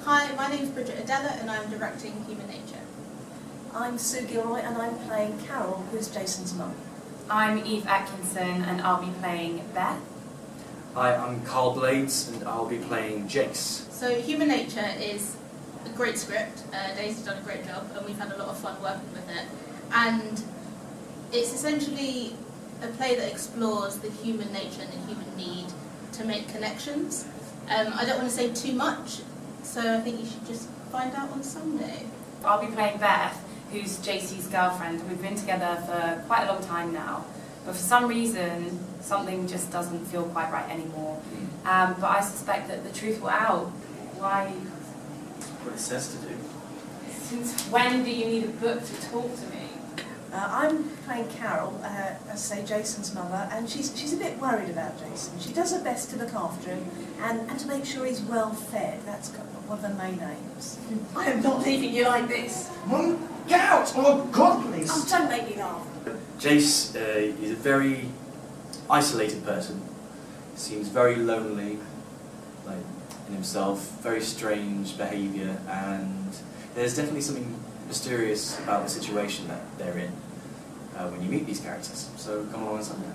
Hi, my name is Bridget Adela and I'm directing Human Nature. I'm Sue Gilroy and I'm playing Carol, who's Jason's mum. I'm Eve Atkinson and I'll be playing Beth. Hi, I'm Carl Blades and I'll be playing Jace. So Human Nature is a great script. Daisy's done a great job and we've had a lot of fun working with it. And it's essentially a play that explores the human nature and the human need to make connections. I don't want to say too much, so I think you should just find out on Sunday. I'll be playing Beth, who's JC's girlfriend. We've been together for quite a long time now, but for some reason something just doesn't feel quite right anymore. But I suspect that the truth will out. Why? What it says to do. Since when do you need a book to talk to me? I'm playing Carol, as I say, Jason's mother, and she's a bit worried about Jason. She does her best to look after him and to make sure he's well fed. That's one of the main aims. I am not leaving you like this. Mum, get out! Oh, God, please! Oh, don't make me laugh. Jace is a very isolated person. Seems very lonely, like in himself, very strange behaviour, and there's definitely something mysterious about the situation that they're in when you meet these characters. So come along on Sunday.